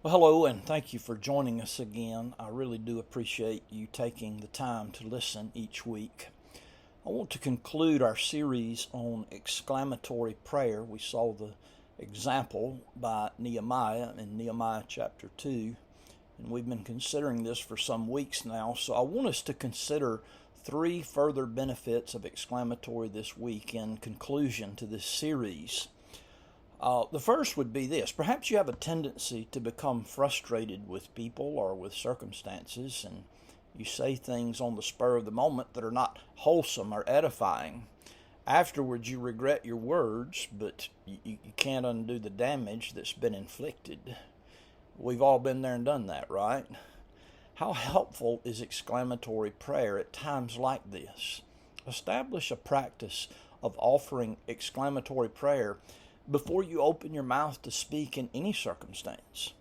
Well, hello, and thank you for joining us again. I really do appreciate you taking the time to listen each week. I want to conclude our series on exclamatory prayer. We saw the example by Nehemiah in Nehemiah chapter 2, and we've been considering this for some weeks now. So I want us to consider three further benefits of exclamatory this week in conclusion to this series. The first would be this. Perhaps you have a tendency to become frustrated with people or with circumstances, and you say things on the spur of the moment that are not wholesome or edifying. Afterwards, you regret your words, but you can't undo the damage that's been inflicted. We've all been there and done that, right? How helpful is exclamatory prayer at times like this? Establish a practice of offering exclamatory prayer before you open your mouth to speak in any circumstance.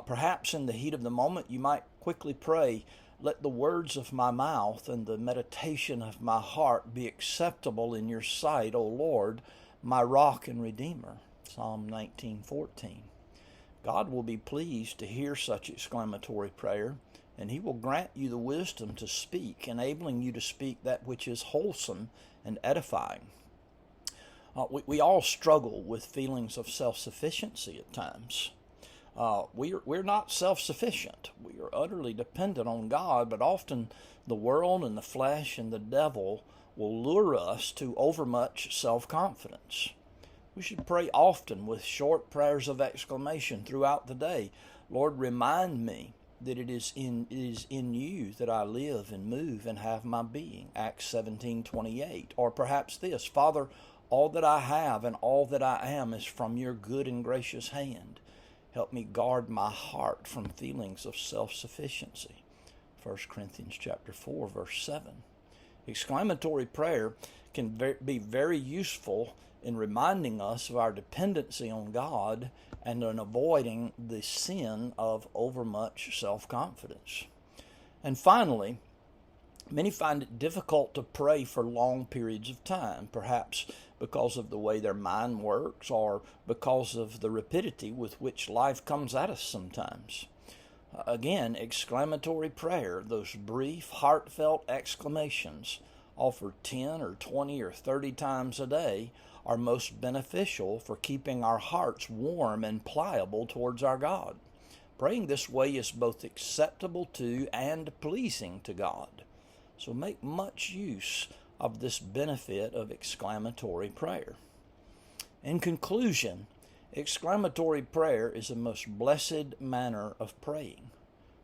Perhaps in the heat of the moment you might quickly pray, "Let the words of my mouth and the meditation of my heart be acceptable in your sight, O Lord, my rock and redeemer." Psalm 19:14. God will be pleased to hear such exclamatory prayer, and He will grant you the wisdom to speak, enabling you to speak that which is wholesome and edifying. We all struggle with feelings of self-sufficiency at times. We're not self-sufficient. We are utterly dependent on God, but often the world and the flesh and the devil will lure us to overmuch self-confidence. We should pray often with short prayers of exclamation throughout the day. Lord, remind me that it is in you that I live and move and have my being. Acts 17:28. Or perhaps this: Father, all that I have and all that I am is from your good and gracious hand. Help me guard my heart from feelings of self-sufficiency. 1 Corinthians chapter 4, verse 7. Exclamatory prayer can be very useful in reminding us of our dependency on God and in avoiding the sin of overmuch self-confidence. And finally, many find it difficult to pray for long periods of time, perhaps because of the way their mind works or because of the rapidity with which life comes at us sometimes. Again, exclamatory prayer, those brief, heartfelt exclamations offered 10 or 20 or 30 times a day, are most beneficial for keeping our hearts warm and pliable towards our God. Praying this way is both acceptable to and pleasing to God. So make much use of this benefit of exclamatory prayer. In conclusion, exclamatory prayer is a most blessed manner of praying.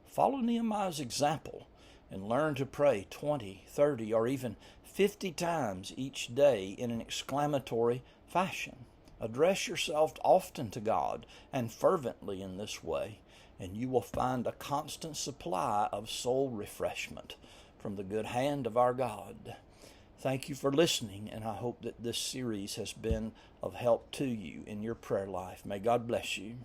Follow Nehemiah's example and learn to pray 20, 30, or even 50 times each day in an exclamatory fashion. Address yourself often to God and fervently in this way, and you will find a constant supply of soul refreshment from the good hand of our God. Thank you for listening, and I hope that this series has been of help to you in your prayer life. May God bless you.